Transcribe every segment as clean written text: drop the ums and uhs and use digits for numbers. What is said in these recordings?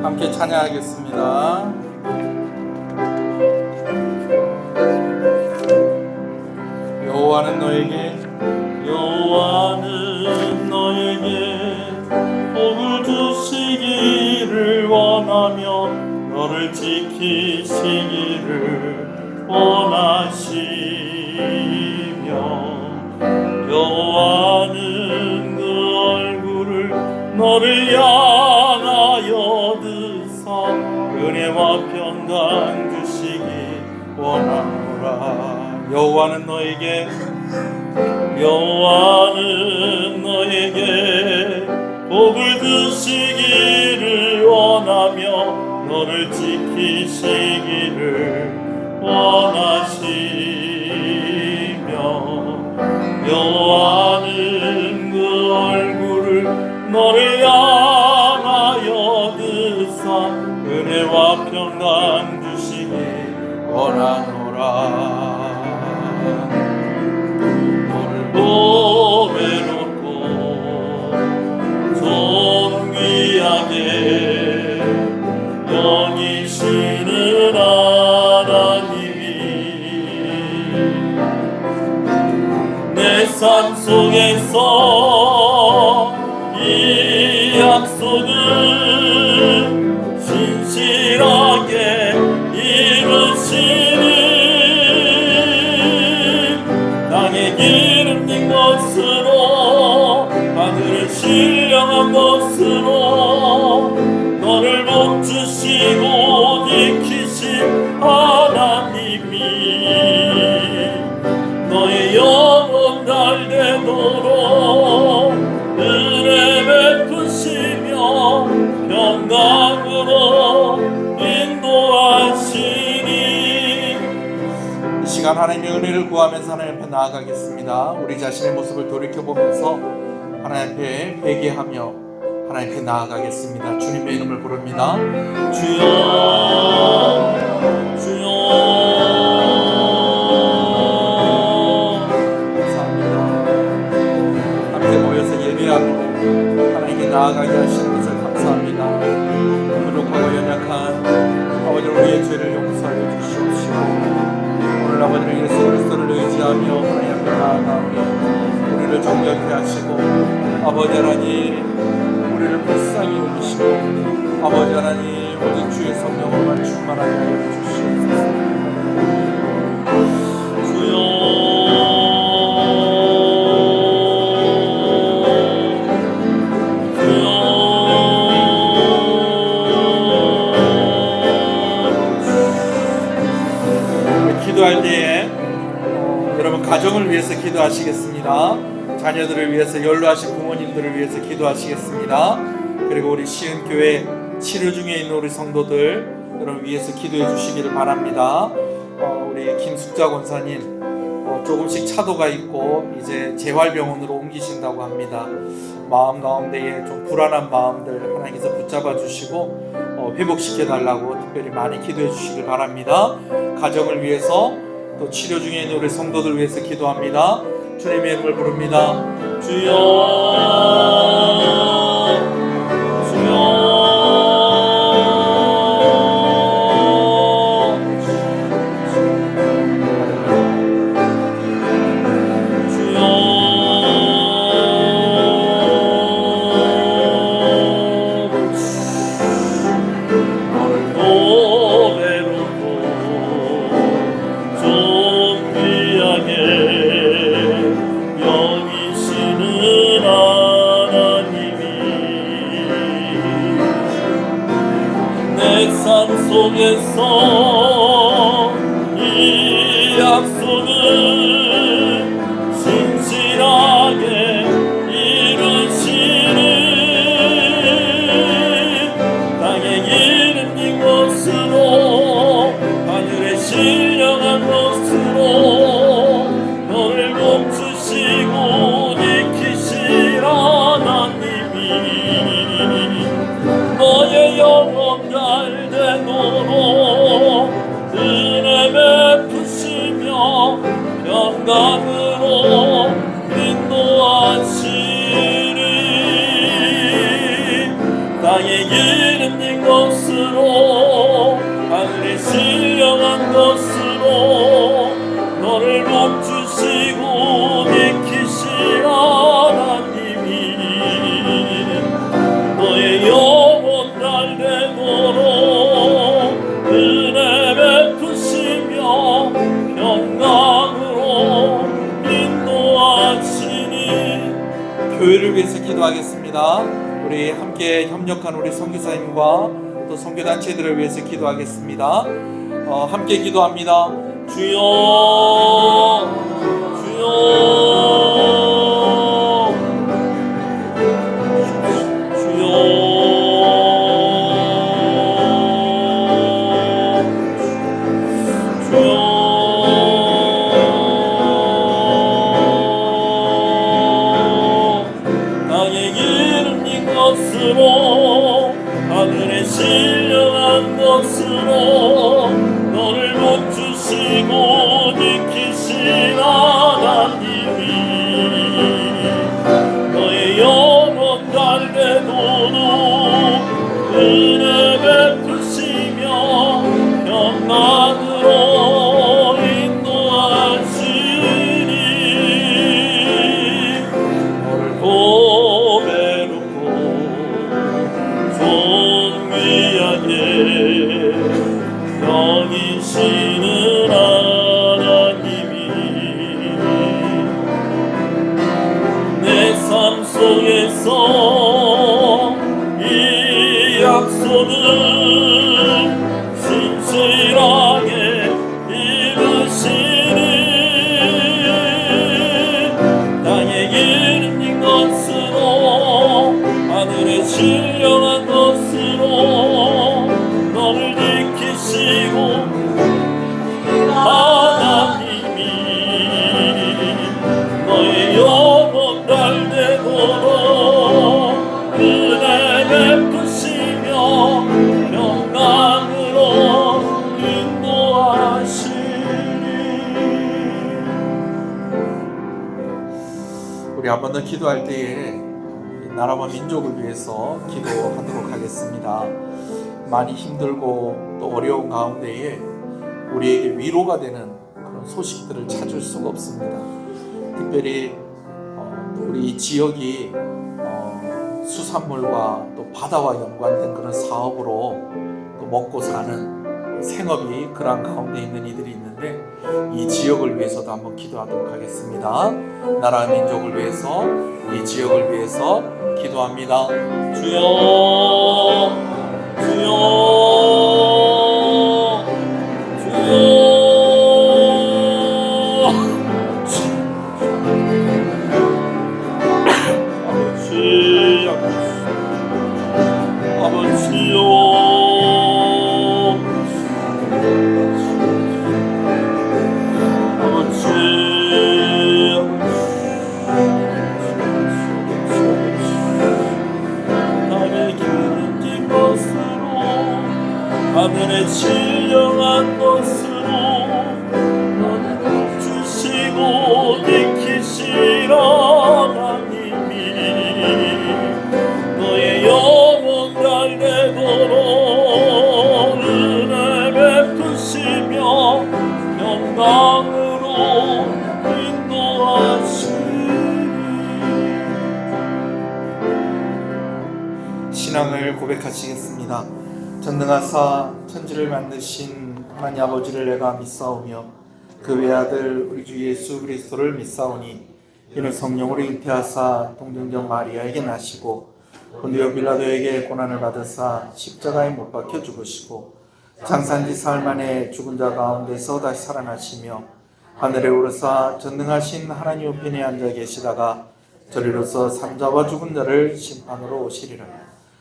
함께 찬양하겠습니다. 여호와는 너에게 복을 주시기를 원하며 너를 지키시기를 원하시며 여호와는 그 얼굴을 너를 향하여 드사 은혜와 평강 주시기 원하노라. 여호와는 너에게 복을 주시기를 원하며 너를 지키시기를 원하시며 여호와는 그 얼굴을 너를 향하여 드사 은혜와 평강 주시기 원하노라. 너를 보배롭고 존귀하게 여기시는 하나님이 내 삶 속에서 이 약속을 신실하게 이루시는 땅에 기름진 것으로 하늘을 신령한 것으로 너를 복주시고 지키신 하나님이 너의 영혼 달되도록 은혜 베푸시며 평강으로 인도하시니. 이 시간 하나님의 은혜를 구하면서 하나님 앞에 나아가겠습니다. 우리 자신의 모습을 돌이켜보면서 하나님 앞에 회개하며 하나님 앞에 나아가겠습니다. 주님의 이름을 부릅니다. 주여 주여. 감사합니다. 함께 모여서 예배함으로 하나님께 나아가게 하시는 것을 감사합니다. 부족하고 연약한 아버지 우리의 죄를 용서하여 주시옵시고 오늘 아버지는 예수 그리스도를 의지하며 하나님 앞에 나아가며 우리를 정결케 하시고 아버지 하나님 우리를 불쌍히 여기시고 아버지 하나님 오직 주의 성령으로만 충만하게 하여 주시옵소서. 주여 기도할 때에 여러분 가정을 위해서 기도하시겠습니다. 자녀들을 위해서 연로하신 부모님들을 위해서 기도하시겠습니다. 그리고 우리 시은교회 치료 중에 있는 우리 성도들 여러분 위해서 기도해 주시기를 바랍니다. 우리 김숙자 권사님 조금씩 차도가 있고 이제 재활병원으로 옮기신다고 합니다. 마음 가운데에 좀 불안한 마음들 하나님께서 붙잡아 주시고 회복시켜 달라고 특별히 많이 기도해 주시길 바랍니다. 가정을 위해서 또 치료 중에 있는 우리 성도들 위해서 기도합니다. 주님의 이름을 부릅니다. 주여 여기시는 하나님이 평강으로 인도하시니 땅에 기름진 것으로 하늘에 신령한 것으로 너를 멈추시고 지키신 하나님이 너의 영혼 날되도록 은혜 베푸시며 평강으로 인도하시니. 교회를 위해서 기도하겠습니다. 우리 함께 협력한 우리 선교사님과 또 선교단체들을 위해서 기도하겠습니다. 함께 기도합니다. 주여 주여 하늘에 신령한 것으로 너를 멈추시고 지키신 하나님이 너의 영혼 날되도록 은혜 베푸시며 평강으로 인도하시니 너를 보배롭고 존귀하게 여기시는 하나님이 내 삶 속에서 이 약속을 신실하게 이루시니 땅에 기름진 것으로 하늘에 신령한 것으로 너를 지키시고 하나님이 너의 영혼 날되도록 은혜 베푸시며 평강으로 인도하시니. 우리 한 번 더 기도할 때에 나라와 민족을 위해서 기도하도록 하겠습니다. 많이 힘들고 또 어려운 가운데에 우리에게 위로가 되는 그런 소식들을 찾을 수가 없습니다. 특별히 우리 지역이 수산물과 또 바다와 연관된 그런 사업으로 또 먹고 사는 생업이 그러한 가운데 있는 이들이 있는데 이 지역을 위해서도 한번 기도하도록 하겠습니다. 나라 민족을 위해서 이 지역을 위해서 기도합니다. 주여 주여 주여 아버지요 하늘에 신령한 것으로 너를 주시고 지키시라 하나님이 너의 영혼 날되도록 은혜 베푸시며 평강으로 인도하시니. 신앙을 고백하시겠습니다. 전능하사 천지를 만드신 하나님 아버지를 내가 믿사오며 그 외아들 우리 주 예수 그리스도를 믿사오니 이는 성령으로 잉태하사 동정녀 마리아에게 나시고 본디오 빌라도에게 고난을 받으사 십자가에 못 박혀 죽으시고 장사한 지 사흘 만에 죽은 자 가운데서 다시 살아나시며 하늘에 오르사 전능하신 하나님 우편에 앉아 계시다가 저리로서 산자와 죽은 자를 심판으로 오시리라.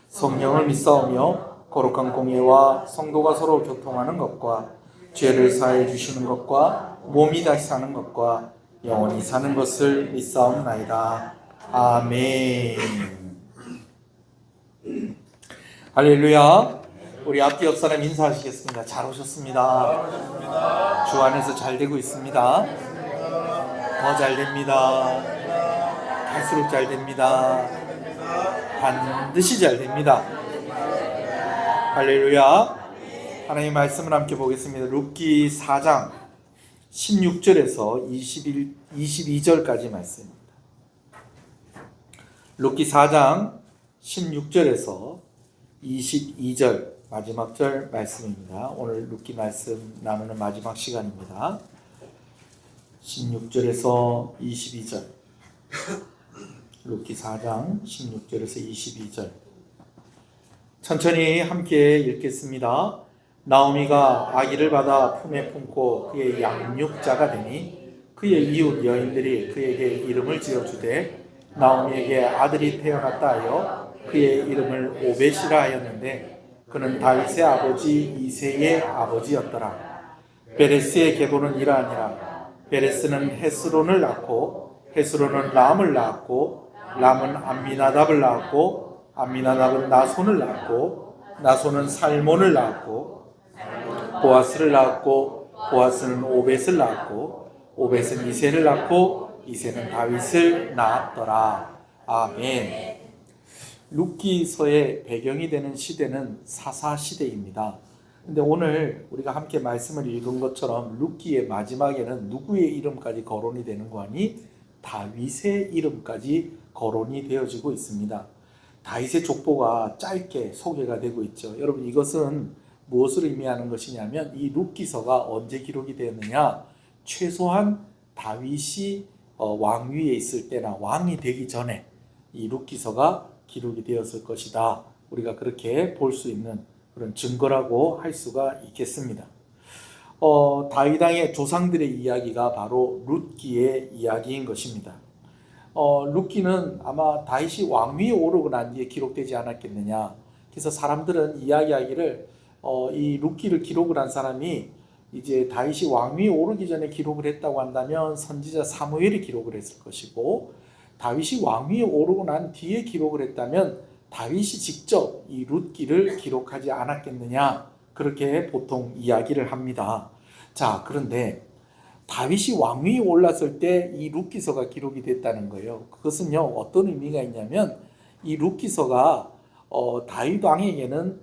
성령을 믿사오며 거룩한 공예와 성도가 서로 교통하는 것과 죄를 사해 주시는 것과 몸이 다시 사는 것과 영원히 사는 것을 믿사옵나이다. 아멘. 할렐루야. 우리 앞뒤 옆 사람 인사하시겠습니다. 잘 오셨습니다. 주 안에서 잘 되고 있습니다. 더 잘 됩니다. 갈수록 잘 됩니다. 반드시 잘 됩니다. 할렐루야. 하나님의 말씀을 함께 보겠습니다. 룻기 4장 16절에서 22절까지 말씀입니다. 룻기 4장 16절에서 22절 마지막 절 말씀입니다. 오늘 룻기 말씀 나누는 마지막 시간입니다. 16절에서 22절 룻기 4장 16절에서 22절 천천히 함께 읽겠습니다. 나오미가 아기를 받아 품에 품고 그의 양육자가 되니 그의 이웃 여인들이 그에게 이름을 지어주되 나오미에게 아들이 태어났다 하여 그의 이름을 오벳이라 하였는데 그는 다윗의 아버지 이새의 아버지였더라. 베레스의 계보는 이러하니라. 베레스는 헤스론을 낳고 헤스론은 람을 낳았고 람은 암미나답을 낳았고 암미나답은 나손을 낳았고 나손은 살몬을 낳았고 보아스를 낳았고 보아스는 오벳을 낳았고 오벳은 이새를 낳고 이새는 다윗을 낳았더라. 아멘. 룻기서의 배경이 되는 시대는 사사 시대입니다. 근데 오늘 우리가 함께 말씀을 읽은 것처럼 룻기의 마지막에는 누구의 이름까지 거론이 되는 거 아니? 다윗의 이름까지 거론이 되어지고 있습니다. 다윗의 족보가 짧게 소개가 되고 있죠. 여러분 이것은 무엇을 의미하는 것이냐면 이 룻기서가 언제 기록이 되었느냐? 최소한 다윗이 왕위에 있을 때나 왕이 되기 전에 이 룻기서가 기록이 되었을 것이다. 우리가 그렇게 볼 수 있는 그런 증거라고 할 수가 있겠습니다. 다윗 왕의 조상들의 이야기가 바로 룻기의 이야기인 것입니다. 룻기는 아마 다윗이 왕위에 오르고 난 뒤에 기록되지 않았겠느냐. 그래서 사람들은 이야기하기를 이 룻기를 기록을 한 사람이 이제 다윗이 왕위에 오르기 전에 기록을 했다고 한다면 선지자 사무엘이 기록을 했을 것이고 다윗이 왕위에 오르고 난 뒤에 기록을 했다면 다윗이 직접 이 룻기를 기록하지 않았겠느냐 그렇게 보통 이야기를 합니다. 자, 그런데 다윗이 왕위에 올랐을 때 이 룻기서가 기록이 됐다는 거예요. 그것은요 어떤 의미가 있냐면 이 룻기서가 다윗 왕에게는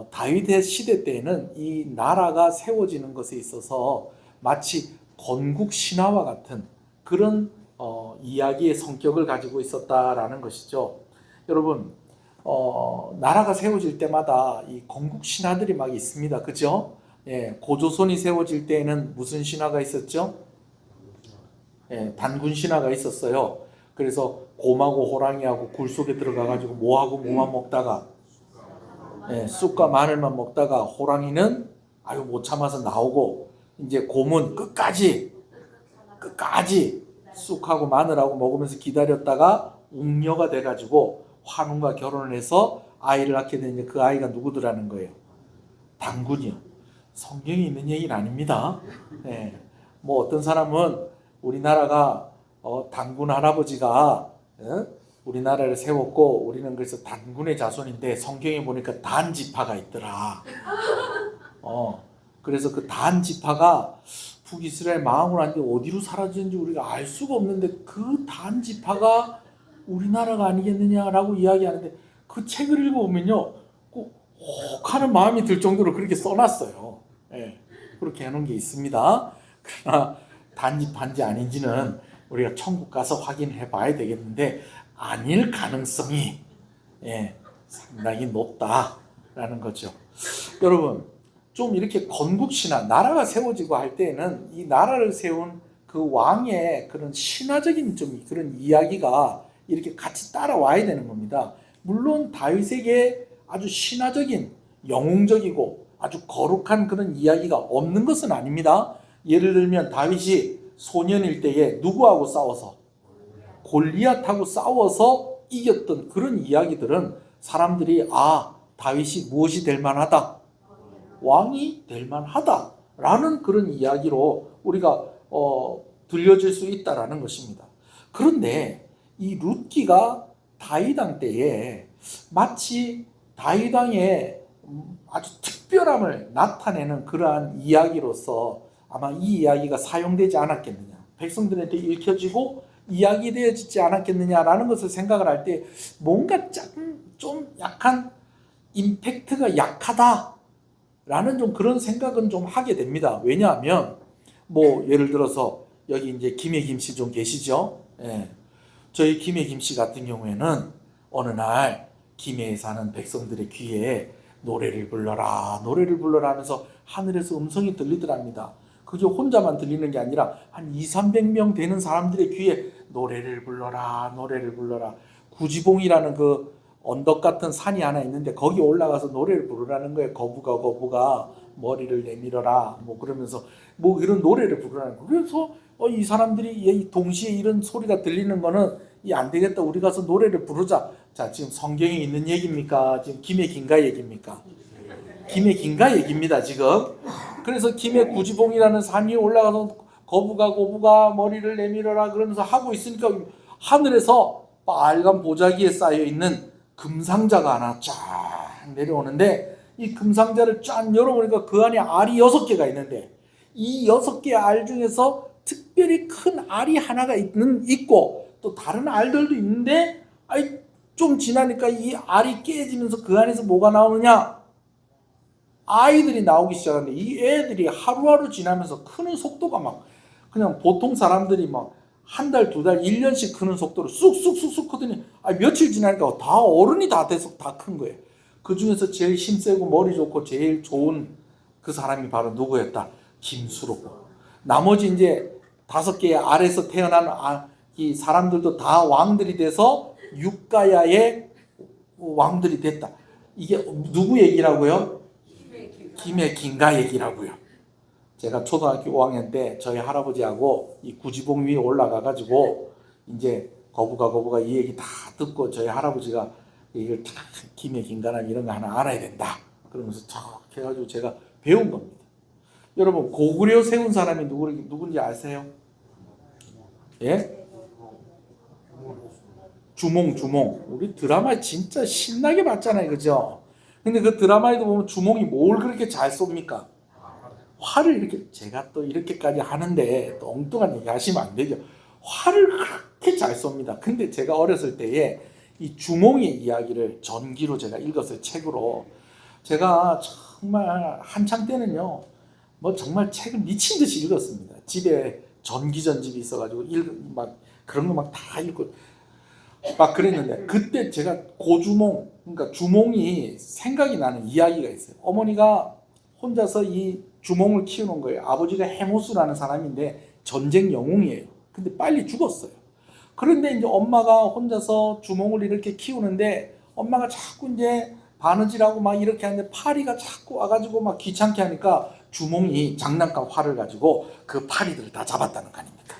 다윗의 시대 때에는 이 나라가 세워지는 것에 있어서 마치 건국 신화와 같은 그런 이야기의 성격을 가지고 있었다라는 것이죠. 여러분, 나라가 세워질 때마다 이 건국 신화들이 막 있습니다. 그죠? 예, 고조선이 세워질 때에는 무슨 신화가 있었죠? 예, 단군 신화가 있었어요. 그래서 곰하고 호랑이하고 굴 속에 들어가가지고 뭐하고 뭐만 먹다가 예, 쑥과 마늘만 먹다가 호랑이는 아유 못 참아서 나오고 이제 곰은 끝까지 쑥하고 마늘하고 먹으면서 기다렸다가 웅녀가 돼가지고 환웅과 결혼을 해서 아이를 낳게 되는 그 아이가 누구더라는 거예요? 단군이요. 성경에 있는 얘기는 아닙니다. 네. 뭐 어떤 사람은 우리나라가 단군 할아버지가 우리나라를 세웠고 우리는 그래서 단군의 자손인데 성경에 보니까 단 지파가 있더라. 그래서 그 단 지파가 북이스라엘 망하고 난 뒤에 어디로 사라졌는지 우리가 알 수가 없는데 그 단 지파가 우리나라가 아니겠느냐라고 이야기하는데 그 책을 읽어보면요 혹하는 마음이 들 정도로 그렇게 써놨어요. 예, 그렇게 해놓은 게 있습니다. 그러나 단 지파인지 아닌지는 우리가 천국 가서 확인해 봐야 되겠는데 아닐 가능성이 상당히 높다라는 거죠. 여러분 좀 이렇게 건국신화, 나라가 세워지고 할 때는 이 나라를 세운 그 왕의 그런 신화적인 좀 그런 이야기가 이렇게 같이 따라와야 되는 겁니다. 물론 다윗에게 아주 신화적인 영웅적이고 아주 거룩한 그런 이야기가 없는 것은 아닙니다. 예를 들면 다윗이 소년일 때에 누구하고 싸워서 골리앗하고 싸워서 이겼던 그런 이야기들은 사람들이 다윗이 무엇이 될 만하다? 왕이 될 만하다라는 그런 이야기로 우리가 들려질 수 있다라는 것입니다. 그런데 이 룻기가 다윗 왕 때에 마치 다윗 왕의 아주 특별함을 나타내는 그러한 이야기로서 아마 이 이야기가 사용되지 않았겠느냐. 백성들한테 읽혀지고 이야기되어지지 않았겠느냐라는 것을 생각을 할 때 뭔가 좀 약한 임팩트가 약하다라는 좀 그런 생각은 좀 하게 됩니다. 왜냐하면 뭐 예를 들어서 여기 이제 김혜김 씨 좀 계시죠? 예. 저희 김혜김 씨 같은 경우에는 어느 날 김해에 사는 백성들의 귀에 노래를 불러라 하면서 하늘에서 음성이 들리더랍니다. 그게 혼자만 들리는 게 아니라 한 200~300명 되는 사람들의 귀에 노래를 불러라. 구지봉이라는 그 언덕 같은 산이 하나 있는데 거기 올라가서 노래를 부르라는 거예요. 거부가 머리를 내밀어라 뭐 그러면서 뭐 이런 노래를 부르라는 거예요. 그래서 이 사람들이 동시에 이런 소리가 들리는 거는 안 되겠다. 우리 가서 노래를 부르자. 자, 지금 성경에 있는 얘기입니까? 지금 김해 긴가 얘기입니까? 김해 긴가 얘기입니다, 지금. 그래서 김해 구지봉이라는 산 위에 올라가서 거부가 머리를 내밀어라 그러면서 하고 있으니까 하늘에서 빨간 보자기에 쌓여 있는 금상자가 하나 쫙 내려오는데 이 금상자를 쫙 열어보니까 그 안에 알이 6개가 있는데 이 6개의 알 중에서 특별히 큰 알이 하나가 있고 또 다른 알들도 있는데 좀 지나니까 이 알이 깨지면서 그 안에서 뭐가 나오느냐? 아이들이 나오기 시작하는데 이 애들이 하루하루 지나면서 크는 속도가 막 그냥 보통 사람들이 막 한 달, 2달, 1년씩 크는 속도로 쑥쑥 크더니 며칠 지나니까 다 어른이 다 돼서 다 큰 거예요. 그 중에서 제일 힘세고 머리 좋고 제일 좋은 그 사람이 바로 누구였다? 김수로고. 나머지 이제 5개의 알에서 태어난 이 사람들도 다 왕들이 돼서 육가야의 왕들이 됐다. 이게 누구 얘기라고요? 김해 긴가 얘기라고요. 제가 초등학교 5학년 때 저희 할아버지하고 이 구지봉 위에 올라가가지고 이제 거부가 이 얘기 다 듣고 저희 할아버지가 이걸 다 김해 긴가나 이런 거 하나 알아야 된다. 그러면서 탁 해가지고 제가 배운 겁니다. 여러분 고구려 세운 사람이 누군지 아세요? 예? 주몽. 우리 드라마 진짜 신나게 봤잖아요, 그죠? 근데 그 드라마에도 보면 주몽이 뭘 그렇게 잘 쏩니까? 화를 이렇게 제가 또 이렇게까지 하는데 또 엉뚱한 얘기 하시면 안 되죠. 화를 그렇게 잘 쏩니다. 근데 제가 어렸을 때에 이 주몽의 이야기를 전기로 제가 읽었어요. 책으로. 제가 정말 한창 때는요. 뭐 정말 책을 미친 듯이 읽었습니다. 집에 전기전집이 있어가지고 막 그런 거 막 다 읽고 막 그랬는데 그때 제가 고주몽 그러니까 주몽이 생각이 나는 이야기가 있어요. 어머니가 혼자서 이 주몽을 키우는 거예요. 아버지가 해모수라는 사람인데 전쟁 영웅이에요. 근데 빨리 죽었어요. 그런데 이제 엄마가 혼자서 주몽을 이렇게 키우는데 엄마가 자꾸 이제 바느질하고 막 이렇게 하는데 파리가 자꾸 와가지고 막 귀찮게 하니까 주몽이 장난감 활을 가지고 그 파리들을 다 잡았다는 거 아닙니까?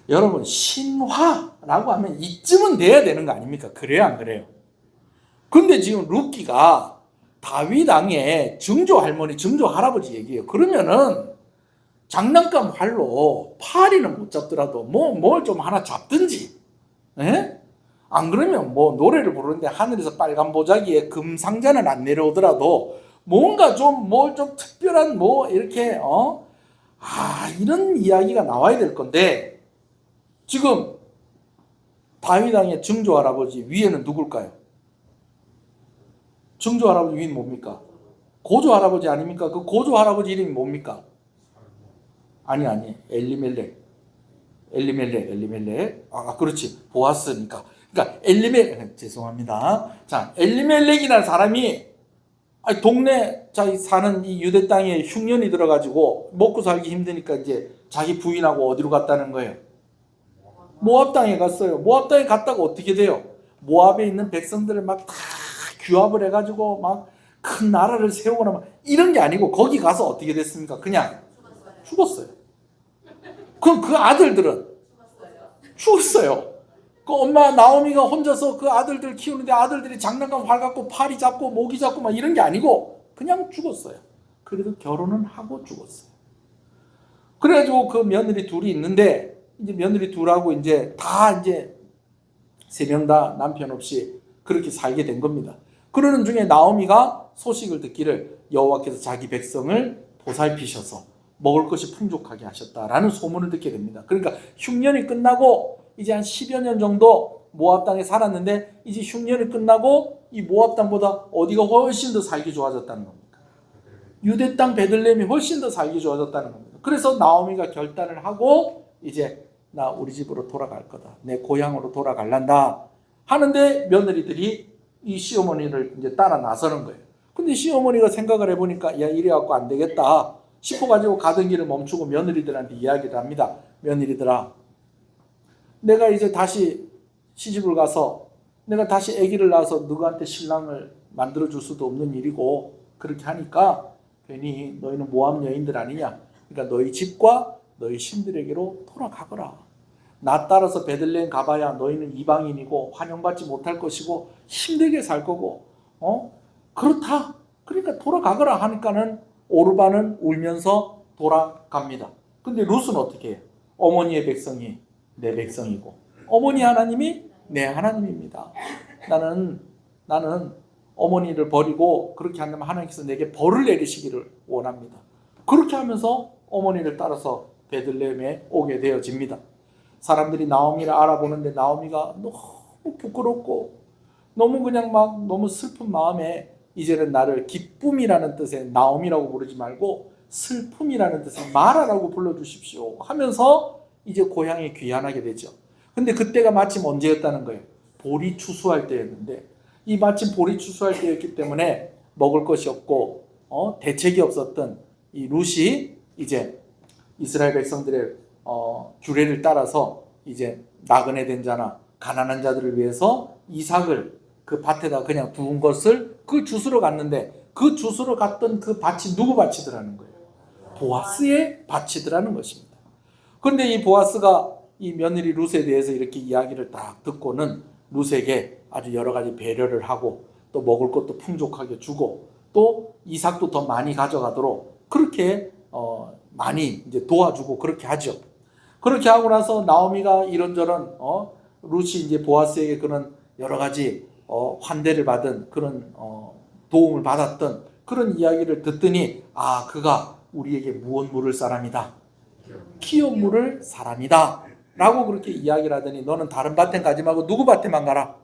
여러분 신화라고 하면 이쯤은 돼야 되는 거 아닙니까? 그래요 안 그래요? 근데 지금 루키가 다윗 왕의 증조 할머니, 증조 할아버지 얘기예요. 그러면은 장난감 활로 파리는 못 잡더라도 뭘 좀 하나 잡든지, 에? 안 그러면 뭐 노래를 부르는데 하늘에서 빨간 보자기에 금상자는 안 내려오더라도 뭔가 좀 뭘 좀 특별한 뭐 이렇게 이런 이야기가 나와야 될 건데 지금 다윗 왕의 증조 할아버지 위에는 누굴까요? 증조 할아버지 위는 뭡니까? 고조 할아버지 아닙니까? 그 고조 할아버지 이름이 뭡니까? 아니 엘리멜렉. 그렇지. 보아스니까. 그러니까 죄송합니다. 자, 엘리멜렉이라는 사람이 동네 자기 사는 이 유대 땅에 흉년이 들어가지고 먹고 살기 힘드니까 이제 자기 부인하고 어디로 갔다는 거예요? 모압 땅에 갔어요. 모압 땅에 갔다가 어떻게 돼요? 모압에 있는 백성들을 막 다 규합을 해가지고 막 큰 나라를 세우거나 막 이런 게 아니고 거기 가서 어떻게 됐습니까? 그냥 죽었어요. 그럼 그 아들들은 죽었어요. 그 엄마 나오미가 혼자서 그 아들들 키우는데 아들들이 장난감 활 갖고 파리 잡고 모기 잡고 막 이런 게 아니고 그냥 죽었어요. 그래도 결혼은 하고 죽었어요. 그래가지고 그 며느리 둘이 있는데 이제 며느리 둘하고 이제 다 이제 3명 다 남편 없이 그렇게 살게 된 겁니다. 그러는 중에 나오미가 소식을 듣기를 여호와께서 자기 백성을 보살피셔서 먹을 것이 풍족하게 하셨다라는 소문을 듣게 됩니다. 그러니까 흉년이 끝나고 이제 한 10여 년 정도 모압 땅에 살았는데 이제 흉년이 끝나고 이 모압 땅보다 어디가 훨씬 더 살기 좋아졌다는 겁니다. 유대 땅 베들레헴이 훨씬 더 살기 좋아졌다는 겁니다. 그래서 나오미가 결단을 하고 이제 나 우리 집으로 돌아갈 거다. 내 고향으로 돌아갈란다. 하는데 며느리들이 이 시어머니를 이제 따라 나서는 거예요. 근데 시어머니가 생각을 해보니까 야 이래 갖고 안 되겠다 싶어가지고 가던 길을 멈추고 며느리들한테 이야기를 합니다. 며느리들아, 내가 이제 다시 시집을 가서 내가 다시 아기를 낳아서 너한테 신랑을 만들어줄 수도 없는 일이고 그렇게 하니까 괜히 너희는 모함 여인들 아니냐. 그러니까 너희 집과 너희 신들에게로 돌아가거라. 나 따라서 베들레헴 가봐야 너희는 이방인이고 환영받지 못할 것이고 힘들게 살 거고 그렇다. 그러니까 돌아가거라 하니까는 오르바는 울면서 돌아갑니다. 근데 룻은 어떻게 해요? 어머니의 백성이 내 백성이고 어머니 하나님이 내 하나님입니다. 나는 어머니를 버리고 그렇게 한다면 하나님께서 내게 벌을 내리시기를 원합니다. 그렇게 하면서 어머니를 따라서 베들레헴에 오게 되어집니다. 사람들이 나오미를 알아보는데 나오미가 너무 부끄럽고 너무 그냥 막 너무 슬픈 마음에 이제는 나를 기쁨이라는 뜻의 나오미라고 부르지 말고 슬픔이라는 뜻의 마라라고 불러주십시오 하면서 이제 고향에 귀환하게 되죠. 근데 그때가 마침 언제였다는 거예요? 보리 추수할 때였는데 이 마침 보리 추수할 때였기 때문에 먹을 것이 없고 대책이 없었던 이 룻이 이제 이스라엘 백성들의 규례를 따라서 이제 나그네 된 자나 가난한 자들을 위해서 이삭을 그 밭에다 그냥 두은 것을 그 주스러 갔는데 그 주스러 갔던 그 밭이 누구 밭이더라는 거예요? 보아스의 밭이더라는 것입니다. 그런데 이 보아스가 이 며느리 룻에 대해서 이렇게 이야기를 딱 듣고는 룻에게 아주 여러 가지 배려를 하고 또 먹을 것도 풍족하게 주고 또 이삭도 더 많이 가져가도록 그렇게 많이 이제 도와주고 그렇게 하죠. 그렇게 하고 나서 나오미가 이런저런 룻이 이제 보아스에게 그런 여러 가지 환대를 받은 그런 도움을 받았던 그런 이야기를 듣더니 그가 우리에게 무엇 물을 사람이다. 키움 물을 사람이다. 라고 그렇게 이야기를 하더니 너는 다른 밭에 가지 말고 누구 밭에만 가라.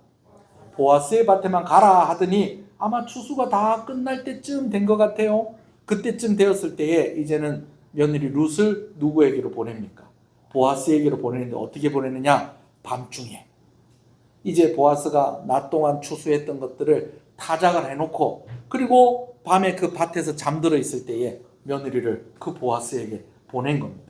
보아스의 밭에만 가라 하더니 아마 추수가 다 끝날 때쯤 된 것 같아요. 그때쯤 되었을 때에 이제는 며느리 룻을 누구에게로 보냅니까? 보아스에게로 보내는데 어떻게 보내느냐? 밤중에. 이제 보아스가 낮 동안 추수했던 것들을 타작을 해놓고 그리고 밤에 그 밭에서 잠들어 있을 때에 며느리를 그 보아스에게 보낸 겁니다.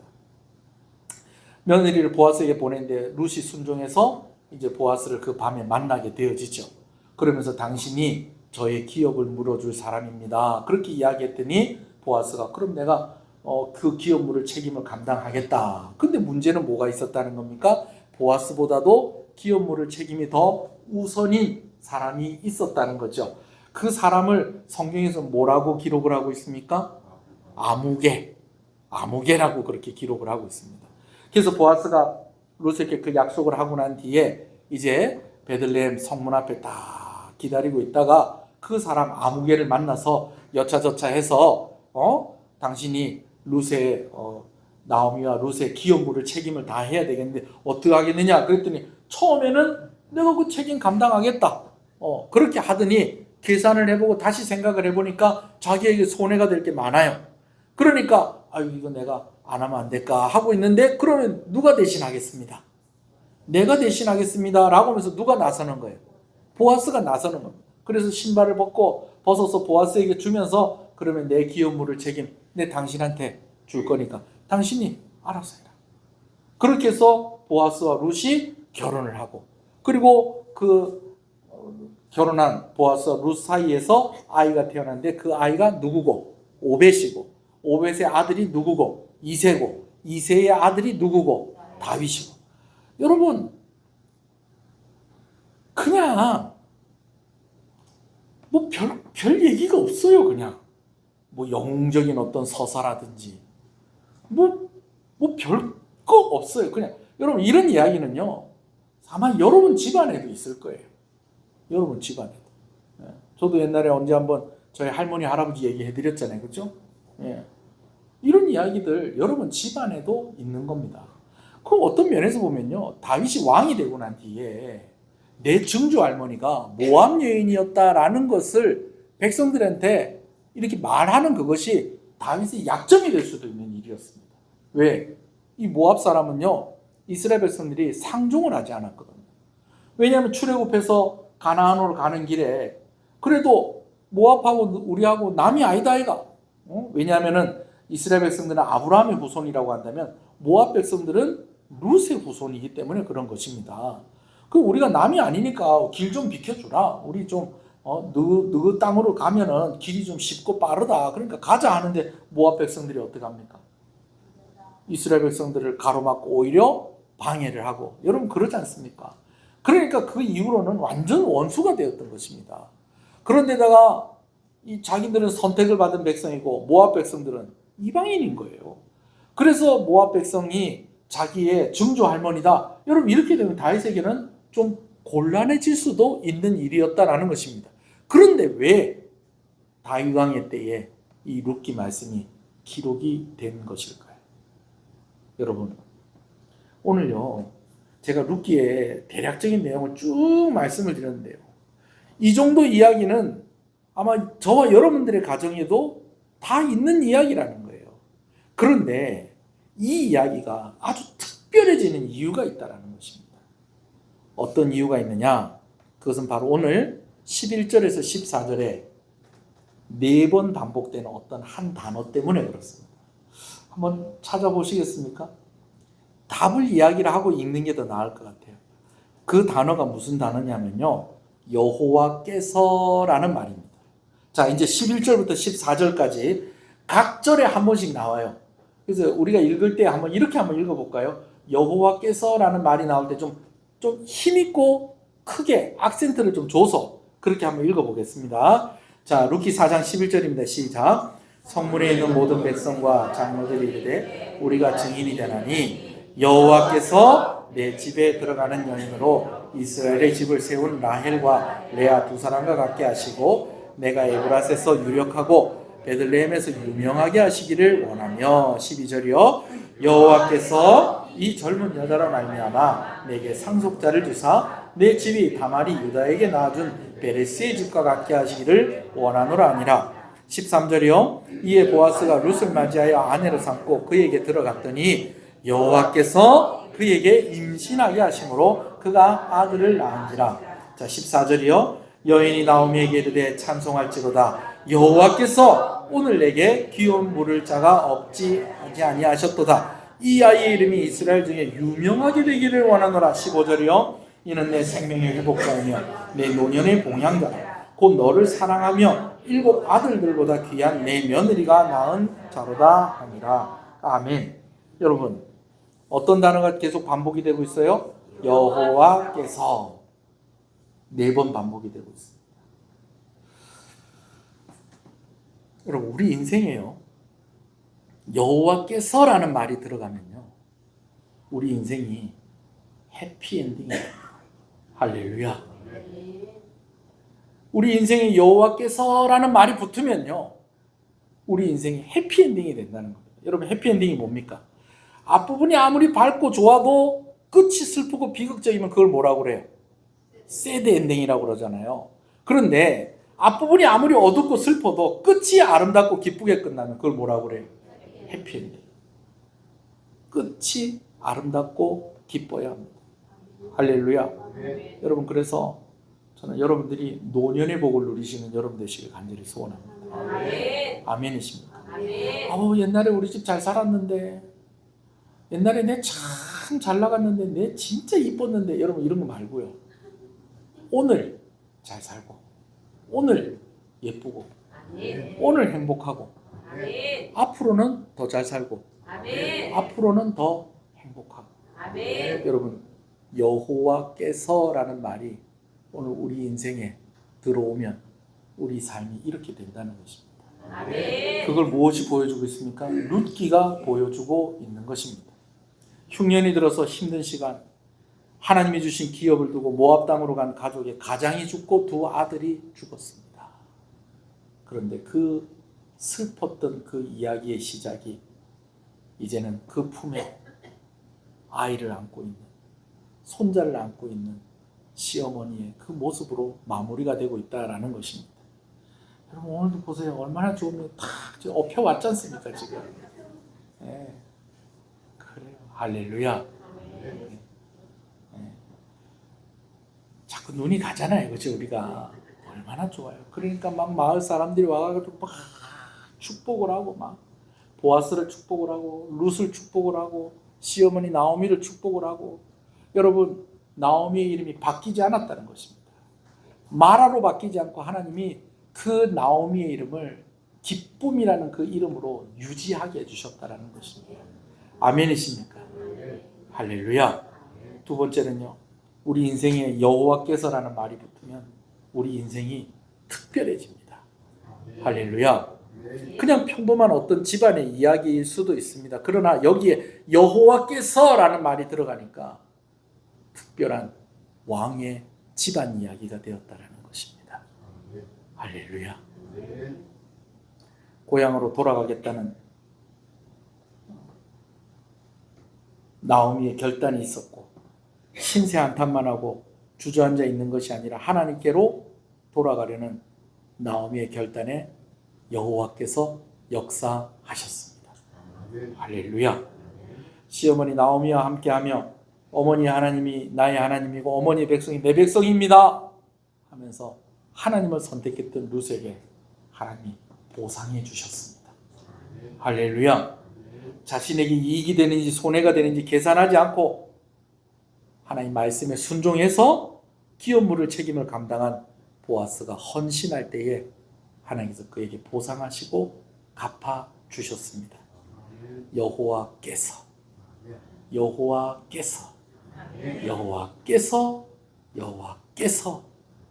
며느리를 보아스에게 보냈는데 룻이 순종해서 이제 보아스를 그 밤에 만나게 되어지죠. 그러면서 당신이 저의 기업을 물어줄 사람입니다. 그렇게 이야기했더니 보아스가 그럼 내가 그 기업 물을 책임을 감당하겠다. 근데 문제는 뭐가 있었다는 겁니까? 보아스보다도 기업 물을 책임이 더 우선인 사람이 있었다는 거죠. 그 사람을 성경에서 뭐라고 기록을 하고 있습니까? 아무개라고 그렇게 기록을 하고 있습니다. 그래서 보아스가 룻에게 그 약속을 하고 난 뒤에 이제 베들레헴 성문 앞에 딱 기다리고 있다가 그 사람 아무개를 만나서 여차저차해서 당신이 룻의 나오미와 룻의 기업물을 책임을 다 해야 되겠는데 어떻게 하겠느냐 그랬더니 처음에는 내가 그 책임 감당하겠다 그렇게 하더니 계산을 해보고 다시 생각을 해보니까 자기에게 손해가 될 게 많아요. 그러니까 이거 내가 안 하면 안 될까 하고 있는데 그러면 누가 대신하겠습니다. 내가 대신하겠습니다 라고 하면서 누가 나서는 거예요? 보아스가 나서는 겁니다. 그래서 신발을 벗어서 보아스에게 주면서 그러면 내 기업물을 책임 내 당신한테 줄 거니까 당신이 알아서 해라. 그렇게 해서 보아스와 룻이 결혼을 하고 그리고 그 결혼한 보아스와 룻 사이에서 아이가 태어났는데 그 아이가 누구고? 오벳이고 오벳의 아들이 누구고? 이새고 이새의 아들이 누구고? 다윗이고. 여러분 그냥 뭐 별 얘기가 없어요. 그냥 뭐 영웅적인 어떤 서사라든지 뭐 별거 없어요. 그냥 여러분 이런 이야기는요 아마 여러분 집안에도 있을 거예요. 여러분 집안에도. 저도 옛날에 언제 한번 저희 할머니 할아버지 얘기해 드렸잖아요. 그렇죠? 예. 이런 이야기들 여러분 집안에도 있는 겁니다. 그 어떤 면에서 보면요, 다윗이 왕이 되고 난 뒤에 내 증조 할머니가 모압 여인이었다라는 것을 백성들한테 이렇게 말하는 그것이 다윗의 약점이 될 수도 있는 일이었습니다. 왜? 이 모압 사람은요, 이스라엘 백성들이 상종을 하지 않았거든요. 왜냐하면 출애굽해서 가나안으로 가는 길에 그래도 모압하고 우리하고 남이 아니다 아이가. 왜냐하면은 이스라엘 백성들은 아브라함의 후손이라고 한다면 모압 백성들은 룻의 후손이기 때문에 그런 것입니다. 그 우리가 남이 아니니까 길 좀 비켜주라. 우리 좀 너그 땅으로 가면은 길이 좀 쉽고 빠르다. 그러니까 가자 하는데 모압 백성들이 어떻게 합니까? 이스라엘 백성들을 가로막고 오히려 방해를 하고, 여러분 그러지 않습니까? 그러니까 그 이후로는 완전 원수가 되었던 것입니다. 그런데다가 이 자기들은 선택을 받은 백성이고 모압 백성들은 이방인인 거예요. 그래서 모압 백성이 자기의 증조 할머니다. 여러분 이렇게 되면 다윗에게는 좀 곤란해질 수도 있는 일이었다라는 것입니다. 그런데 왜 다윗 왕의 때에 이 룻기 말씀이 기록이 된 것일까요? 여러분 오늘요 제가 룻기의 대략적인 내용을 쭉 말씀을 드렸는데요, 이 정도 이야기는 아마 저와 여러분들의 가정에도 다 있는 이야기라는 거예요. 그런데 이 이야기가 아주 특별해지는 이유가 있다는 것입니다. 어떤 이유가 있느냐? 그것은 바로 오늘 11절에서 14절에 4번 반복되는 어떤 한 단어 때문에 그렇습니다. 한번 찾아보시겠습니까? 답을 이야기를 하고 읽는 게 더 나을 것 같아요. 그 단어가 무슨 단어냐면요, 여호와께서라는 말입니다. 자, 이제 11절부터 14절까지 각 절에 한 번씩 나와요. 그래서 우리가 읽을 때 이렇게 한번 읽어볼까요? 여호와께서라는 말이 나올 때 좀 힘있고 크게 악센트를 좀 줘서 그렇게 한번 읽어보겠습니다. 자, 룻기 4장 11절입니다. 시작. 성문에 있는 모든 백성과 장로들이 이르되 우리가 증인이 되나니 여호와께서 내 집에 들어가는 여인으로 이스라엘의 집을 세운 라헬과 레아 두 사람과 같게 하시고 내가 에브라스에서 유력하고 베들레헴에서 유명하게 하시기를 원하며. 12절이요. 여호와께서 이 젊은 여자로 말미암아 내게 상속자를 주사 내 집이 다말이 유다에게 낳아준 베레스의 집과 같게 하시기를 원하노라 아니라. 13절이요. 이에 보아스가 룻을 맞이하여 아내로 삼고 그에게 들어갔더니 여호와께서 그에게 임신하게 하심으로 그가 아들을 낳은지라. 자, 14절이요. 여인이 나오미에게 이르되 찬송할지로다 여호와께서 오늘 내게 귀여운 물을 자가 없지 아니하셨도다. 이 아이의 이름이 이스라엘 중에 유명하게 되기를 원하노라. 15절이요. 이는 내 생명의 회복자이며 내 노년의 봉양자라. 곧 너를 사랑하며 7 아들들보다 귀한 내 며느리가 낳은 자로다 하니라. 아멘. 여러분 어떤 단어가 계속 반복이 되고 있어요? 여호와께서 4번 반복이 되고 있습니다. 여러분 우리 인생에요, 여호와께서라는 말이 들어가면요 우리 인생이 해피엔딩이에요. 할렐루야. 우리 인생에 여호와께서라는 말이 붙으면요 우리 인생이 해피엔딩이 된다는 겁니다. 여러분 해피엔딩이 뭡니까? 앞부분이 아무리 밝고 좋아도 끝이 슬프고 비극적이면 그걸 뭐라고 그래요? 새드 엔딩이라고 그러잖아요. 그런데 앞부분이 아무리 어둡고 슬퍼도 끝이 아름답고 기쁘게 끝나면 그걸 뭐라고 그래요? 해피엔딩. 끝이 아름답고 기뻐야 합니다. 할렐루야. 네. 여러분 그래서 저는 여러분들이 노년의 복을 누리시는 여러분 되시길 간절히 소원합니다. 아멘. 아멘이십니까? 아멘. 옛날에 우리 집 잘 살았는데, 옛날에 내 참 잘 나갔는데, 내 진짜 이뻤는데, 여러분 이런 거 말고요. 오늘 잘 살고, 오늘 예쁘고, 아멘. 오늘 행복하고, 아멘. 앞으로는 더 잘 살고, 아멘. 앞으로는 더 행복하고. 아멘. 여러분 여호와께서라는 말이 오늘 우리 인생에 들어오면 우리 삶이 이렇게 된다는 것입니다. 아멘. 그걸 무엇이 보여주고 있습니까? 룻기가 보여주고 있는 것입니다. 흉년이 들어서 힘든 시간, 하나님이 주신 기업을 두고 모압 땅으로 간 가족의 가장이 죽고 2 아들이 죽었습니다. 그런데 그 슬펐던 그 이야기의 시작이 이제는 그 품에 아이를 안고 있는, 손자를 안고 있는 시어머니의 그 모습으로 마무리가 되고 있다라는 것입니다. 여러분 오늘도 보세요. 얼마나 좋으면 탁 엎혀 왔지 않습니까 지금? 네. 그래요. 할렐루야. 네. 네. 자꾸 눈이 가잖아요, 그렇죠? 우리가 얼마나 좋아요. 그러니까 막 마을 사람들이 와가지고 막 축복을 하고 막 보아스를 축복을 하고 룻을 축복을 하고 시어머니 나오미를 축복을 하고. 여러분 나오미의 이름이 바뀌지 않았다는 것입니다. 마라로 바뀌지 않고 하나님이 그 나오미의 이름을 기쁨이라는 그 이름으로 유지하게 해주셨다는 것입니다. 아멘이십니까? 할렐루야. 두 번째는요, 우리 인생에 여호와께서라는 말이 붙으면 우리 인생이 특별해집니다. 할렐루야. 그냥 평범한 어떤 집안의 이야기일 수도 있습니다. 그러나 여기에 여호와께서라는 말이 들어가니까 특별한 왕의 집안 이야기가 되었다라는 것입니다. 할렐루야. 고향으로 돌아가겠다는 나오미의 결단이 있었고, 신세 한탄만 하고 주저앉아 있는 것이 아니라 하나님께로 돌아가려는 나오미의 결단에 여호와께서 역사하셨습니다. 할렐루야. 시어머니 나오미와 함께하며 어머니 하나님이 나의 하나님이고 어머니의 백성이 내 백성입니다 하면서 하나님을 선택했던 룻에게 하나님이 보상해 주셨습니다. 할렐루야. 자신에게 이익이 되는지 손해가 되는지 계산하지 않고 하나님 말씀에 순종해서 기업 물을 책임을 감당한 보아스가 헌신할 때에 하나님께서 그에게 보상하시고 갚아 주셨습니다. 여호와께서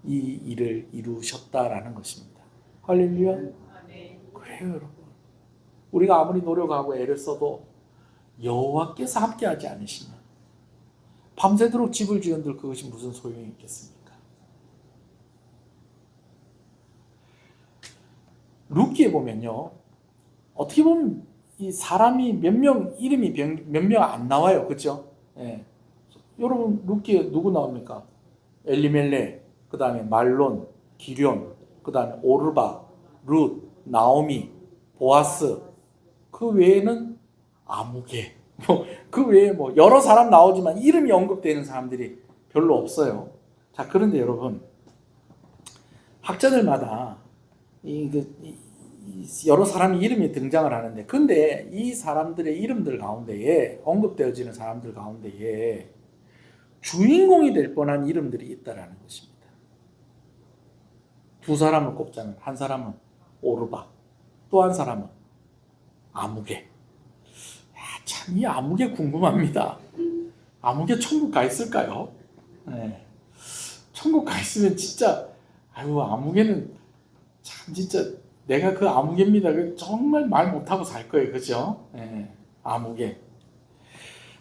이 일을 이루셨다라는 것입니다. 할렐루야. 그래요 여러분. 우리가 아무리 노력하고 애를 써도 여호와께서 함께하지 않으시면 밤새도록 집을 지은들 그것이 무슨 소용이 있겠습니까? 룻기에 보면요, 어떻게 보면 이 사람이 몇 명 이름이 몇 명 안 나와요, 그렇죠? 예. 여러분 룻기에 누구 나옵니까? 엘리멜렉, 그 다음에 말론, 기럨, 그 다음에 오르바, 룻, 나오미, 보아스. 그 외에는 아무개. 그 외에 여러 사람 나오지만 이름이 언급되는 사람들이 별로 없어요. 자, 그런데 여러분 학자들마다 여러 사람이 이름이 등장을 하는데, 근데 이 사람들의 이름들 가운데에 언급되어지는 사람들 가운데에 주인공이 될 뻔한 이름들이 있다라는 것입니다. 두 사람을 꼽자면 한 사람은 오르바, 또 한 사람은 아무개. 참 이 아무개 궁금합니다. 아무개 천국 가 있을까요? 네. 천국 가 있으면 진짜 아무개는 참 진짜 내가 그 아무개입니다. 정말 말 못하고 살 거예요. 그죠? 네. 아무개.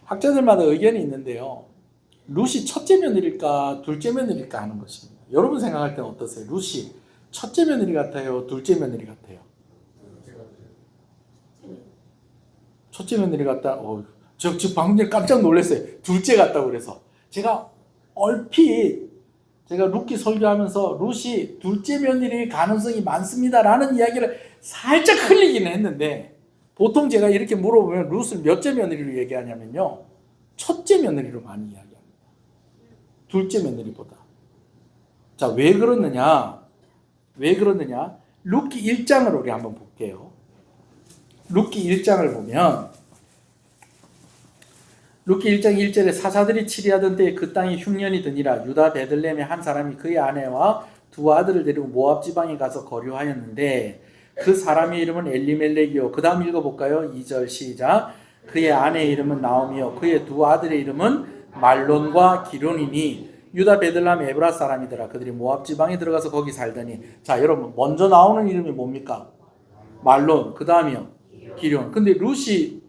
학자들마다 의견이 있는데요. 룻이 첫째 며느리일까 둘째 며느리일까 하는 것입니다. 여러분 생각할 때는 어떠세요? 룻이 첫째 며느리 같아요? 둘째 며느리 같아요? 첫째 며느리 같다. 저 방금 전에 깜짝 놀랐어요. 둘째 같다고 그래서. 제가 얼핏 제가 룻기 설교하면서 룻이 둘째 며느리일 가능성이 많습니다라는 이야기를 살짝 흘리긴 했는데, 보통 제가 이렇게 물어보면 룻을 몇째 며느리로 얘기하냐면요, 첫째 며느리로 많이 이야기합니다. 둘째 며느리보다. 자, 왜 그러느냐? 룻기 1장을 우리 한번 볼게요. 룻기 1장을 보면 룻기 1장 1절에 사사들이 치리하던 때에 그 땅이 흉년이 드니라. 유다 베들레헴의 한 사람이 그의 아내와 두 아들을 데리고 모압 지방에 가서 거류하였는데 그 사람의 이름은 엘리멜렉이요. 그 다음 읽어볼까요? 2절 시작. 그의 아내의 이름은 나오미요. 그의 두 아들의 이름은 말론과 기럨이니 유다 베들레헴 에브라 사람이더라. 그들이 모압 지방에 들어가서 거기 살더니. 자, 여러분 먼저 나오는 이름이 뭡니까? 말론. 그 다음이요. 기럨. 근데 룻이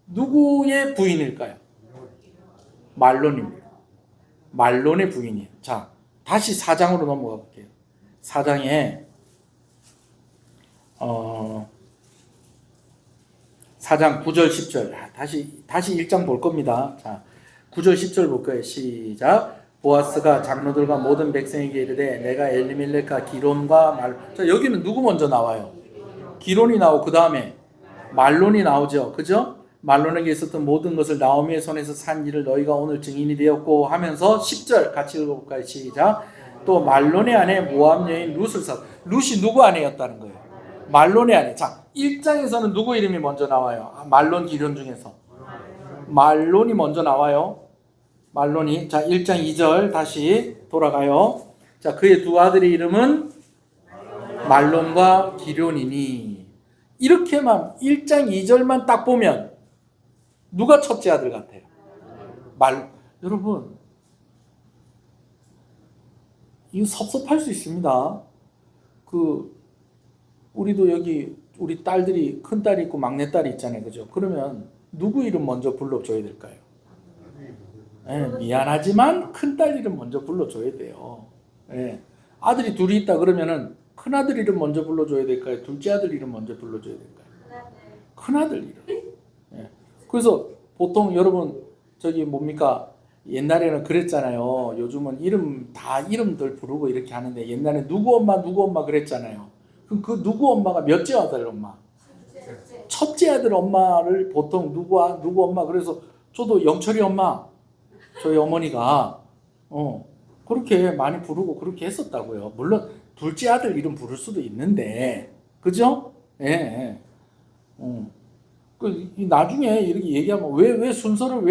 누구의 부인일까요? 말론입니다. 말론의 부인이에요. 자, 다시 4장으로 넘어가 볼게요. 4장에 4장 9절 10절. 다시 1장 볼 겁니다. 자, 9절 10절 볼 거예요. 시작. 보아스가 장로들과 모든 백성에게 이르되 내가 엘리멜렉과 기론과 말. 자, 여기는 누구 먼저 나와요? 기론이 나오고 그 다음에 말론이 나오죠. 그죠? 말론에게 있었던 모든 것을 나오미의 손에서 산 일을 너희가 오늘 증인이 되었고 하면서 10절 같이 읽어볼까요? 시작. 또 말론의 아내 모압 여인 룻을 사. 룻이 누구 아내였다는 거예요? 말론의 아내. 자, 1장에서는 누구 이름이 먼저 나와요? 말론 기론 중에서 말론이 먼저 나와요. 말론이. 자, 1장 2절 다시 돌아가요. 자, 그의 두 아들의 이름은 말론과 기론이니. 이렇게만 1장 2절만 딱 보면 누가 첫째 아들 같아요? 여러분, 이거 섭섭할 수 있습니다. 우리도 여기 우리 딸들이 큰 딸이 있고 막내 딸이 있잖아요. 그죠? 그러면 누구 이름 먼저 불러줘야 될까요? 네, 미안하지만 큰 딸 이름 먼저 불러줘야 돼요. 네. 아들이 둘이 있다 그러면은 큰 아들 이름 먼저 불러줘야 될까요? 둘째 아들 이름 먼저 불러줘야 될까요? 큰 아들 이름. 네. 그래서 보통 여러분 저기 뭡니까? 옛날에는 그랬잖아요. 요즘은 이름들 부르고 이렇게 하는데 옛날에 누구 엄마 그랬잖아요. 그럼 그 누구 엄마가 몇째 아들 엄마? 첫째 아들 엄마를 보통 누구 엄마. 그래서 저도 영철이 엄마, 저희 어머니가 그렇게 많이 부르고 그렇게 했었다고요. 물론 둘째 아들 이름 부를 수도 있는데, 그죠? 예. 나중에 이렇게 얘기하면 왜 순서를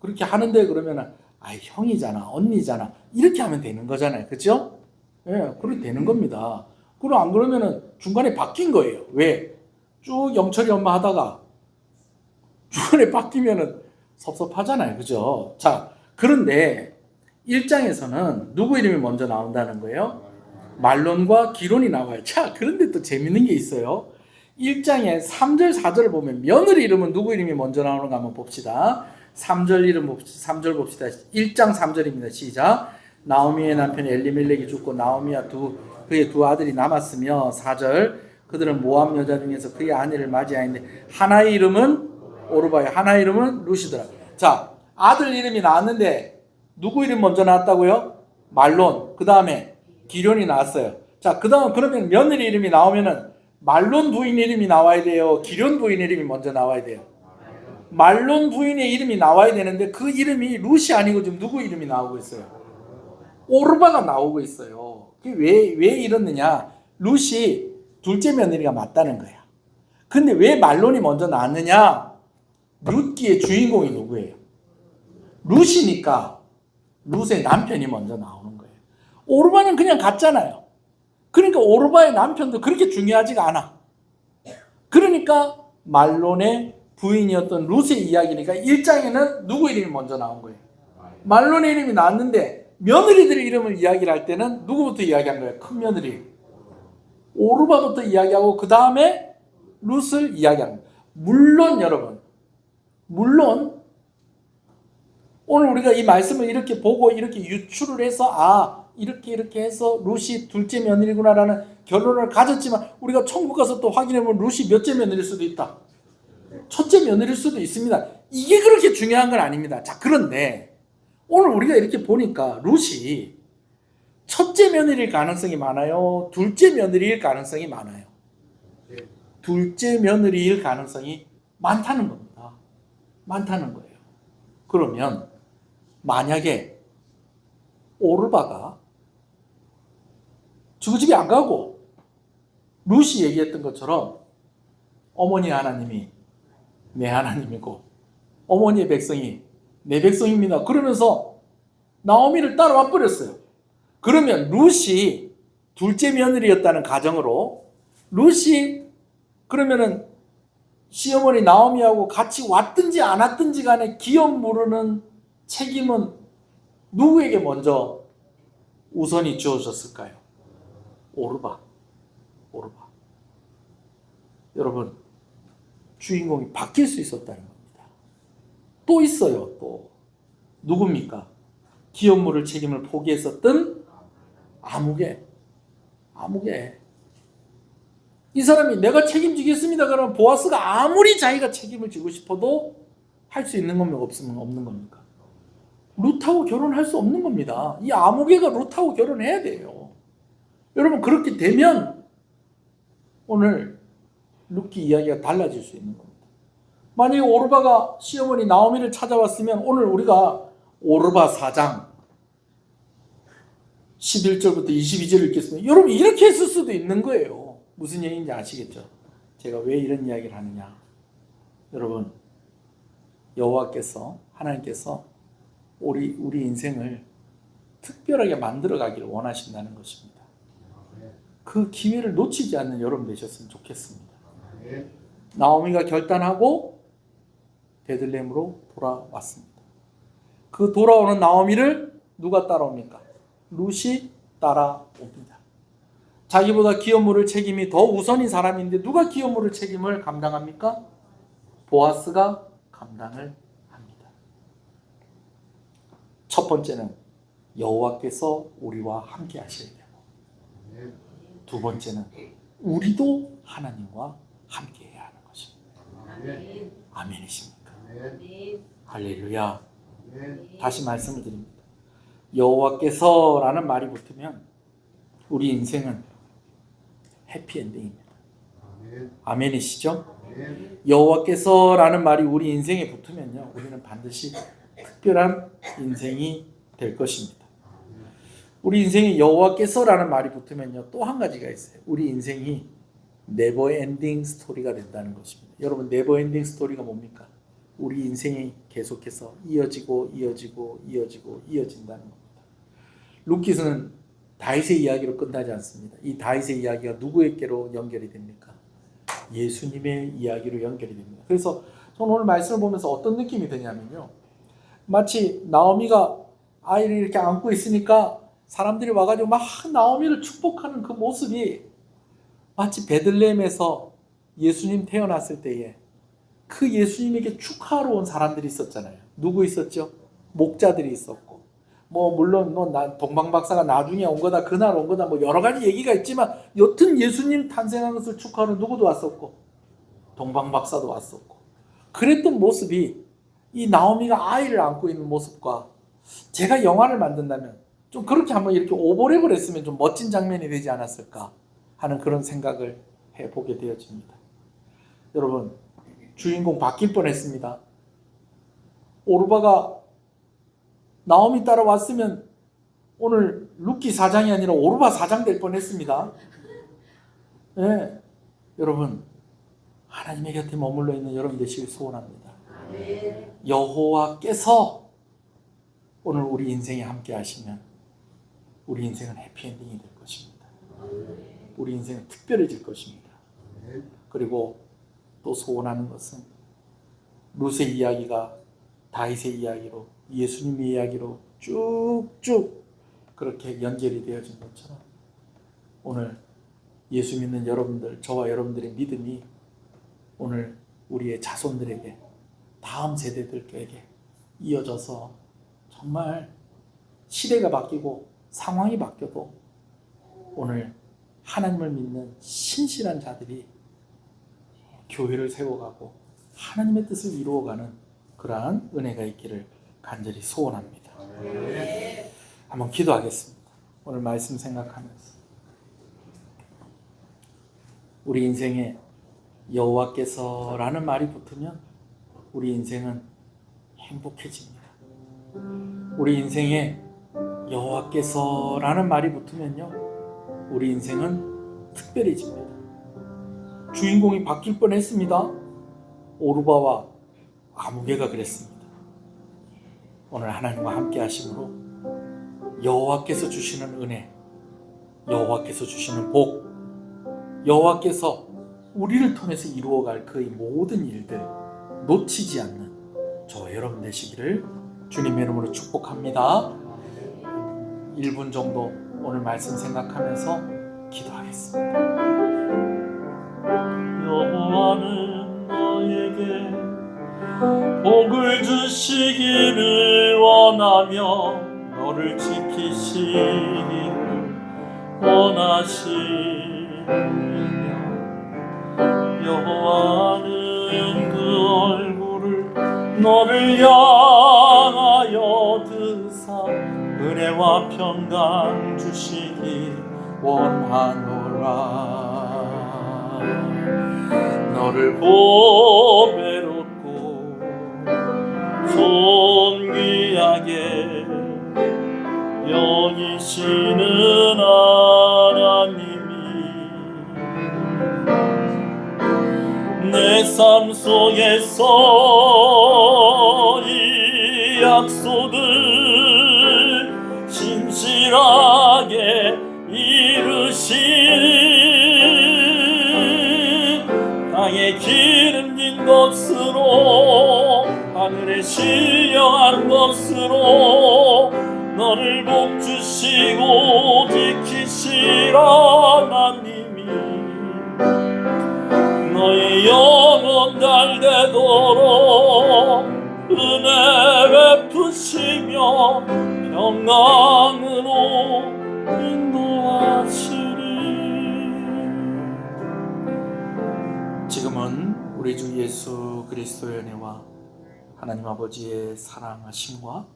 그렇게 하는데 그러면은 형이잖아, 언니잖아 이렇게 하면 되는 거잖아요, 그죠? 예, 그렇게 되는 겁니다. 그럼 안 그러면은 중간에 바뀐 거예요. 왜? 쭉 영철이 엄마 하다가 중간에 바뀌면은 섭섭하잖아요, 그죠? 자, 그런데 1장에서는 누구 이름이 먼저 나온다는 거예요? 말론과 기론이 나와요. 자, 그런데 또 재밌는 게 있어요. 1장에 3절 4절을 보면 며느리 이름은 누구 이름이 먼저 나오는가 한번 봅시다. 3절 봅시다. 1장 3절입니다. 시작. 나오미의 남편 엘리멜렉이 죽고 나오미와 그의 두 아들이 남았으며 4절 그들은 모압 여자 중에서 그의 아내를 맞이하였는데 하나의 이름은 오르바요, 하나의 이름은 룻이더라. 자, 아들 이름이 나왔는데 누구 이름 먼저 나왔다고요? 말론. 그 다음에 기련이 나왔어요. 자, 그 다음 그러면 며느리 이름이 나오면은 말론 부인 이름이 나와야 돼요? 기련 부인 이름이 먼저 나와야 돼요? 말론 부인의 이름이 나와야 되는데 그 이름이 룻이 아니고 지금 누구 이름이 나오고 있어요? 오르바가 나오고 있어요. 왜 이러느냐? 룻이 둘째 며느리가 맞다는 거야. 근데 왜 말론이 먼저 나왔느냐? 룻기의 주인공이 누구예요? 룻이니까 룻의 남편이 먼저 나오는 거예요. 오르바는 그냥 갔잖아요. 그러니까 오르바의 남편도 그렇게 중요하지가 않아. 그러니까 말론의 부인이었던 룻의 이야기니까 1장에는 누구 이름이 먼저 나온 거예요? 말론의 이름이 나왔는데 며느리들의 이름을 이야기를 할 때는 누구부터 이야기한 거예요? 큰 며느리 오르바부터 이야기하고 그 다음에 룻을 이야기하는 거예요. 물론 여러분, 오늘 우리가 이 말씀을 이렇게 보고 이렇게 유추를 해서 이렇게 해서 룻이 둘째 며느리구나라는 결론을 가졌지만 우리가 천국 가서 또 확인해보면 룻이 몇째 며느리일 수도 있다. 첫째 며느리일 수도 있습니다. 이게 그렇게 중요한 건 아닙니다. 자, 그런데 오늘 우리가 이렇게 보니까 룻이 첫째 며느리일 가능성이 많아요? 둘째 며느리일 가능성이 많아요? 둘째 며느리일 가능성이 많다는 겁니다. 많다는 거예요. 그러면 만약에 오르바가 그 집에 안 가고 룻이 얘기했던 것처럼 어머니 하나님이 내 하나님이고 어머니의 백성이 내 백성입니다. 그러면서 나오미를 따라와 버렸어요. 그러면 룻이 둘째 며느리였다는 가정으로 룻이 그러면은 시어머니 나오미하고 같이 왔든지 안 왔든지 간에 기업 물으는 책임은 누구에게 먼저 우선이 주어졌을까요? 오르바. 여러분, 주인공이 바뀔 수 있었다는 겁니다. 또 있어요. 또 누굽니까? 기업 물을 책임을 포기했었던 아무개. 이 사람이 내가 책임지겠습니다 그러면 보아스가 아무리 자기가 책임을 지고 싶어도 할 수 있는 겁니까? 없는 겁니까? 룻하고 결혼할 수 없는 겁니다. 이 아무개가 룻하고 결혼해야 돼요. 여러분 그렇게 되면 오늘 룻기 이야기가 달라질 수 있는 겁니다. 만약에 오르바가 시어머니 나오미를 찾아왔으면 오늘 우리가 오르바 4장 11절부터 22절을 읽겠습니다. 여러분 이렇게 했을 수도 있는 거예요. 무슨 얘기인지 아시겠죠? 제가 왜 이런 이야기를 하느냐. 여러분 여호와께서 하나님께서 우리 인생을 특별하게 만들어 가기를 원하신다는 것입니다. 그 기회를 놓치지 않는 여러분 되셨으면 좋겠습니다. 나오미가 결단하고 베들레헴으로 돌아왔습니다. 그 돌아오는 나오미를 누가 따라옵니까? 룻이 따라옵니다. 자기보다 기업 물을 책임이 더 우선인 사람인데 누가 기업 물을 책임을 감당합니까? 보아스가 감당을 합니다. 첫 번째는 여호와께서 우리와 함께 하셔야 되고, 두 번째는 우리도 하나님과 함께 해야 하는 것입니다. 아멘이십니까? 할렐루야. 다시 말씀을 드립니다. 여호와께서라는 말이 붙으면 우리 인생은 해피엔딩입니다. 아멘이시죠? 여호와께서라는 말이 우리 인생에 붙으면요, 우리는 반드시 특별한 인생이 될 것입니다. 우리 인생에 여호와께서라는 말이 붙으면요, 또 한 가지가 있어요. 우리 인생이 네버엔딩 스토리가 된다는 것입니다. 여러분 네버엔딩 스토리가 뭡니까? 우리 인생이 계속해서 이어진다는 겁니다. 룻기서는 다윗의 이야기로 끝나지 않습니다. 이 다윗의 이야기가 누구에게로 연결이 됩니까? 예수님의 이야기로 연결이 됩니다. 그래서 저는 오늘 말씀을 보면서 어떤 느낌이 드냐면요, 마치 나오미가 아이를 이렇게 안고 있으니까 사람들이 와가지고 막 나오미를 축복하는 그 모습이 마치 베들레헴에서 예수님 태어났을 때에 그 예수님에게 축하하러 온 사람들이 있었잖아요. 누구 있었죠? 목자들이 있었고, 물론 동방박사가 나중에 온 거다, 그날 온 거다, 여러 가지 얘기가 있지만 여튼 예수님 탄생한 것을 축하하러 누구도 왔었고 동방박사도 왔었고, 그랬던 모습이 이 나오미가 아이를 안고 있는 모습과, 제가 영화를 만든다면 좀 그렇게 한번 이렇게 오버랩을 했으면 좀 멋진 장면이 되지 않았을까 하는 그런 생각을 해보게 되어집니다. 여러분 주인공 바뀔 뻔했습니다. 오르바가 나오미 따라왔으면 오늘 룻기 4장이 아니라 오르바 4장 될 뻔했습니다. 네, 여러분 하나님의 곁에 머물러 있는 여러분 되시길 소원합니다. 여호와께서 오늘 우리 인생에 함께 하시면 우리 인생은 해피엔딩이 될 것입니다. 우리 인생은 특별해질 것입니다. 그리고 또 소원하는 것은 룻의 이야기가 다윗의 이야기로, 예수님의 이야기로 쭉쭉 그렇게 연결이 되어진 것처럼 오늘 예수 믿는 여러분들, 저와 여러분들의 믿음이 오늘 우리의 자손들에게, 다음 세대들에게 이어져서 정말 시대가 바뀌고 상황이 바뀌어도 오늘 하나님을 믿는 신실한 자들이 교회를 세워가고 하나님의 뜻을 이루어가는 그러한 은혜가 있기를 간절히 소원합니다. 한번 기도하겠습니다. 오늘 말씀 생각하면서 우리 인생에 여호와께서라는 말이 붙으면 우리 인생은 행복해집니다. 우리 인생에 여호와께서라는 말이 붙으면요, 우리 인생은 특별해집니다. 주인공이 바뀔 뻔했습니다. 오르바와 아무개가 그랬습니다. 오늘 하나님과 함께 하심으로 여호와께서 주시는 은혜, 여호와께서 주시는 복, 여호와께서 우리를 통해서 이루어갈 그의 모든 일들 놓치지 않는 저 여러분 되시기를 주님의 이름으로 축복합니다. 1분 정도 오늘 말씀 생각하면서 기도하겠습니다. 여호와는 너에게 복을 주시기를 원하며 너를 지키시기를 원하시며 여호와는 그 얼굴을 너를 향하여 드사 은혜와 평강 주시기 원하노라. 너를 보배롭고 존귀하게 여기시는 하나님이 내 삶 속에서 이 약속을 신실하게 이루시니 땅에 기름진 것으로 하늘에 신령한 것으로 너를 복주시고 지키시라. 하나님이 너의 영혼 잘 되도록 은혜 베푸시며 평강으로 인도하시리. 지금은 우리 주 예수 그리스도의 은혜와 하나님 아버지의 사랑하심과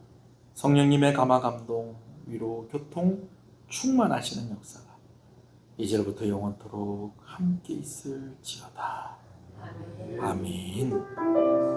성령님의 감화 감동 위로 교통 충만하시는 역사가 이제부터 영원토록 함께 있을지어다. 아멘.